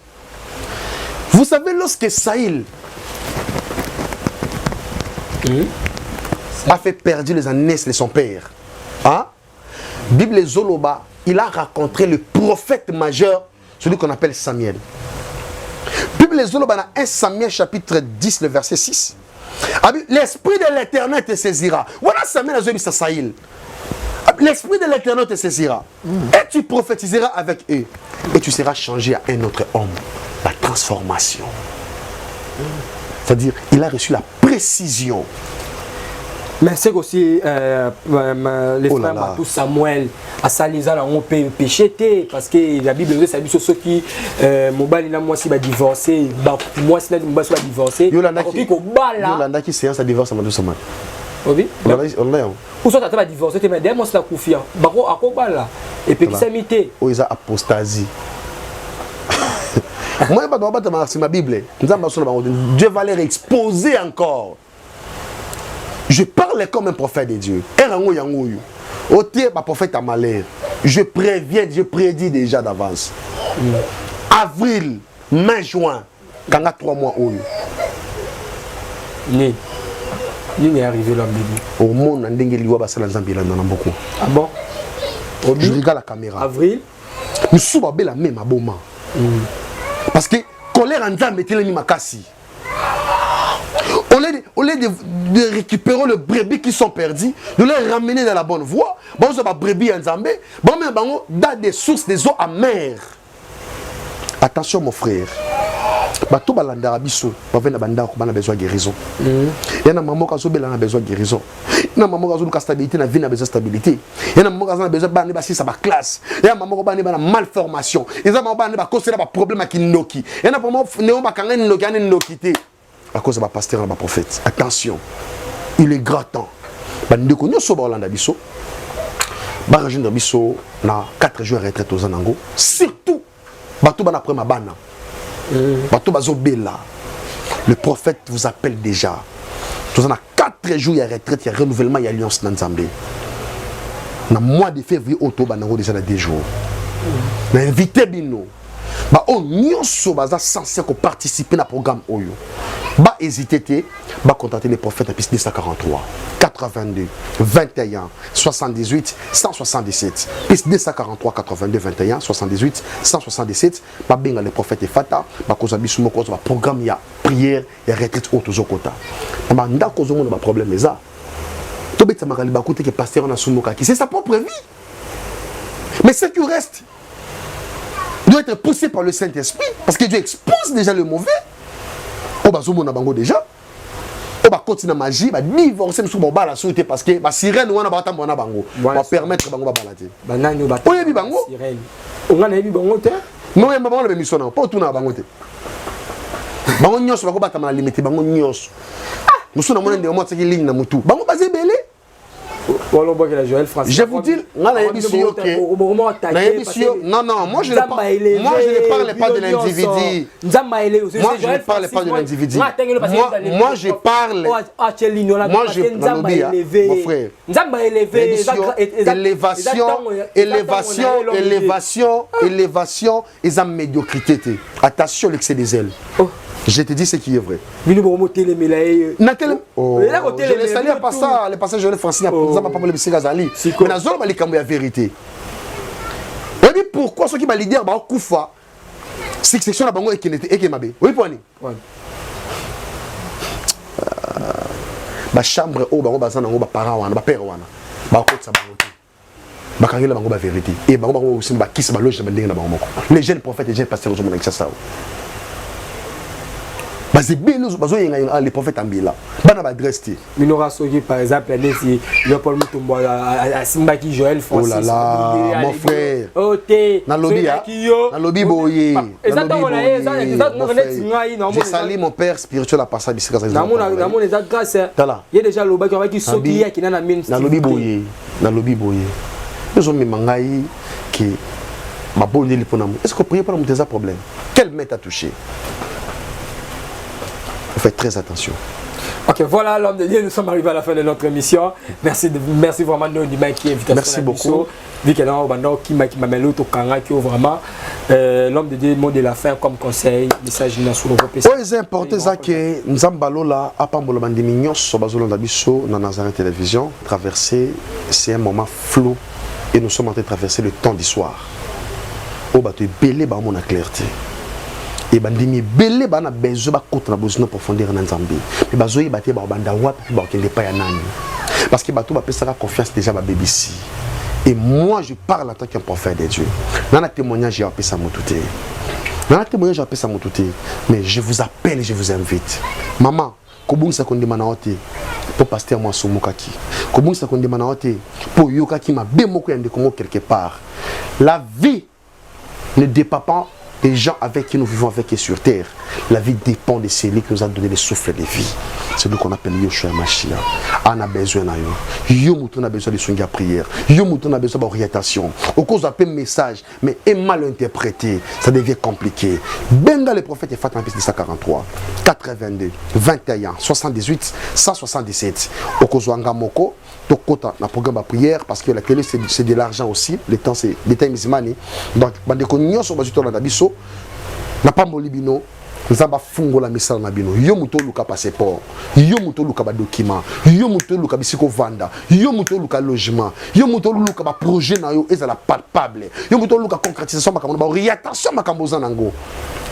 Vous savez, lorsque Saïl a fait perdre les ânesses de son père, hein? Bible Zoloba, il a rencontré le prophète majeur, celui qu'on appelle Samuel. Bible Zoloba, dans 1 Samuel chapitre 10, le verset 6. L'esprit de l'Éternel te saisira. Voilà Samuel a dit à Saïl. L'esprit de l'Éternel te saisira. Et tu prophétiseras avec eux. Et tu seras changé à un autre homme. La transformation. C'est-à-dire, il a reçu la précision. Mais c'est aussi les frères Matou Samuel à Salisa on peut pécher parce que la Bible dit ça dit ceux qui mobile là moi si va divorcer moi si là moi va divorcer Yolanda qui séance à divorce à Matou Samuel. Oui. On l'a. Ou soit tu vas divorcer tu mais moi c'est la confiance. Bako akobala et puis qui s'amité. Oh ils a apostasie. Moi je ne vais pas ma Bible. Dieu va les exposer encore. Je parle comme un prophète de Dieu. Prophète à malheur. Je préviens, je prédis déjà d'avance. Avril, mai, juin, quand on a 3 mois. Ni est arrivé là. Au monde, on a beaucoup. Ah bon? Je regarde la caméra. Avril. Nous sommes la même à Boma. Parce que colère en Zambie était le makasi. Au lieu de récupérer les brebis qui sont perdus, de les ramener dans la bonne voie, bon, ça va brebis en Zambie, bon, mais bon, dans des sources, des eaux amères. Attention, mon frère. Bato balanda abiso, bavena banda ko bana besoin de guérison. Yana maman kazo bela na besoin de guérison. Yana maman kazo ka stabilité na vie na besoin de stabilité. Yana maman kazo na besoin bana ba si sa ba classe. Yana maman ko bana ba malformation. Yana maman bana ba cause ba problème ki noki. Yana maman néo ba kanga noki ani nokité. À cause de ma pasteur et ma prophète. Attention, il est grand temps. Bandeko nyoso ba Hollande biso. Ba rejoindre biso na 4 jours retraite aux Anango. Surtout bato bana après ma bana. Bato bazo bela. Le prophète vous appelle déjà. Tous en a 4 jours il y a retraite, il y a renouvellement, il y a alliance dans Nzambe. Na mois de février auto banango déjà na 2 jours. Na invité bino. Ba on nyoso baza censé participer na programme oyo. Ba hésiter ba contacter les prophètes à piste 243 82 21 78 177 piste 243 82 21 78 177 ba benga les prophètes et fata ba koza bisu moko ba programme ya prière ya retraite au tozokota ba ndako zo mona ba problème eza to betsa makali ba côté que pasteur na sumoka qui c'est sa propre vie mais ce qui reste doit être poussé par le Saint-Esprit parce que Dieu expose déjà le mauvais. On va zoomer bango déjà. On va continuer la magie, va divorcer sur mon bal la souhaiter parce que ma sirène ou on a pas tant bango. On va permettre bango balader. Banani ba. On y bango. Sirène. On a eu bango te. Non, il y a bango le mission pas tout na bango te. bango nyonso bako batama na limite bango nyonso musu na mona ndeko mo tsaki ligne na mutu bango bazebele. Je vous dis, non, moi je ne parle pas de l'individu. Moi je ne parle pas de l'individu. Moi je parle. Moi je mon frère. Élévation, ils ont médiocrité. Attention, l'excès des ailes. Je te dis ce qui est vrai. Oh, je les salue à ça, les passages de Francine, nous avons pas parlé de Gazali. Mais nous avons parlé de la vérité. Et puis pourquoi ceux qui va leader, bah, Koufa, c'est que section la bango et qui est mabé. Oui, pour aller. Bah, chambre, oh, bango, bazan, bango, parents, wana, père, wana. Bah, côté ça, bango. Bah, quand il y a la bango, la vérité. Et bango, bango, aussi, bah, qui se baloge, bah, les jeunes prophètes, les jeunes pasteurs, ils ont mon ça. Les prophètes en Bila. Bana ba dressé. Minora Sogi par exemple, si Léopold Mutombo à Simbaki Joël Francis. Oh là là, mon frère. Oté. Na lobby boye. Je salue mon père spirituel à passer ici grâce à Namon les grâce. Il y a déjà le bas qui Sogi qui na mine. Na lobby boye. Nous sommes mangai qui ma bonne li pour nous. Est-ce que vous priez pour nous des problèmes? Quel maître a touché? Faites très attention. Ok, voilà l'homme de Dieu, nous sommes arrivés à la fin de notre émission. Merci vraiment de nous qui invitation. Merci beaucoup. Vu que là, qui m'a mêlé au Kanga, qui est vraiment l'homme de Dieu, mot de la fin comme conseil, message sur le groupe. C'est important que nous avons là à Pambola Bandimignon, sur Bazolo Dabiso, dans Nazareth Télévision. Traverser, c'est un moment flou et nous sommes en train de traverser le temps du soir. Au bateau belé, bah, mon clarté. Et bandimi belé bana besoin ba côté na besoin profondeur na Nzambe mais bazoyi baté ba banda wapi ba kende pa ya nani parce que bato ba pesa confiance déjà ba BBC et moi je parle en tant qu'un prophète de Dieu nana témoignage j'ai appelé ça motuté mais je vous appelle et je vous invite maman kobungisa kondima na ote pour pasteur moi somokaki kobungisa kondima na ote pour yokaki ma bemoko ya ndeko quelque part la vie ne dépend pas des gens avec qui nous vivons avec eux sur terre. La vie dépend de celui qui nous a donné le souffle de vie. C'est lui qu'on appelle Yoshua Mashiach. On a besoin de Yomouton a besoin de son gars prière. Yomouton a besoin d'orientation. Au cause d'un message, mais est mal interprété, ça devient compliqué. Benga le prophète est fait en 143, 82, 21, 78, 177. Au cause d'un gamoko, tout côté dans programme de prière parce que la télé c'est de l'argent aussi. Le temps c'est des temps musulmans. Donc, bande konyo sur bazuto na biso. Na pas molibino. Nzamba fungo la message na bino. Yo muto luka passeport. Yo muto luka ba document. Yo muto luka bisiko vanda. Yo muto luka logement. Yo muto luka ba projet na yo ezala palpable. Yo muto luka concrétisation makambo ba orientation makambo zanango.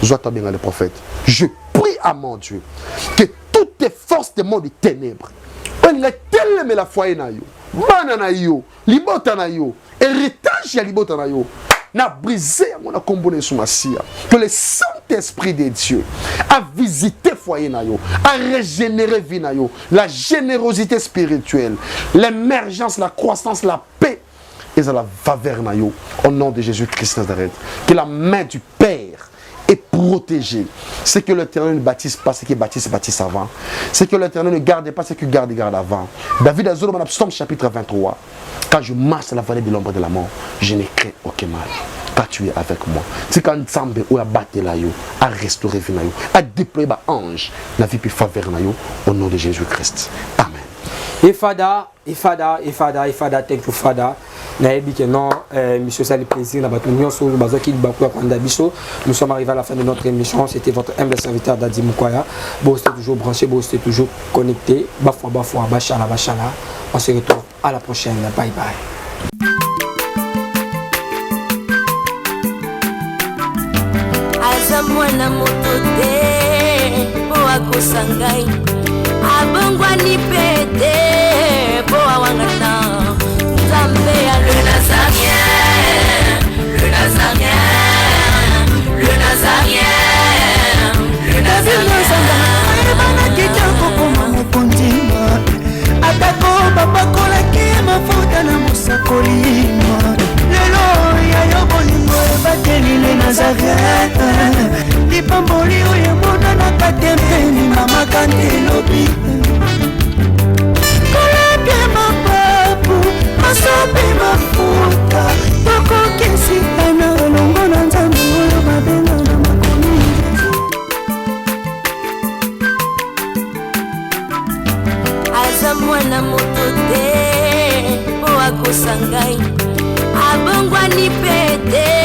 Joata bien le prophète. Je prie à mon Dieu que toutes les forces des mondes des ténèbres on a tellement la foyer na yo. Bana na yo, libota na yo, héritage ya libota na yo. Na brisé mon comboné sous Massia. Que le Saint-Esprit de Dieu a visité foyer na yo, a régénéré vie na yo, la générosité spirituelle, l'émergence, la croissance, la paix et la faveur na yo au nom de Jésus-Christ Nazareth. Que la main du Père est protégée. C'est que l'Éternel ne bâtisse pas ce qui bâtisse avant. C'est que l'Éternel ne garde pas ce qui garde avant. David a dit dans Psaume chapitre 23, quand je marche à la vallée de l'ombre de la mort, je n'ai craint aucun mal. Car tu es avec moi. C'est quand Nzambe ou a battu la yo, a restauré vie na yo, a déployé ba ange, na vie puis faveur na yo au nom de Jésus-Christ. Amen. Ifada, thank you Fada. Naebi que non, monsieur ça le plaisir na batu nyonso bazoki baku kwanda biso. Nous sommes arrivés à la fin de notre émission, c'était votre humble serviteur Dadi Mukwaya. Bon, c'était toujours branché, bon, c'était toujours connecté. Bafwa bachala. On se retrouve à la prochaine. Bye bye. Azamwana motote oakosangai abongwani pete boa wangata Nzambe ya le Nazarien ebana kitoko koma mokondima atako babakolaki mafuta na mosakolima lelo yayo bolingo ebateli le Nazareth lipamboli oyo emonana kati kokosa ngai abongwani pete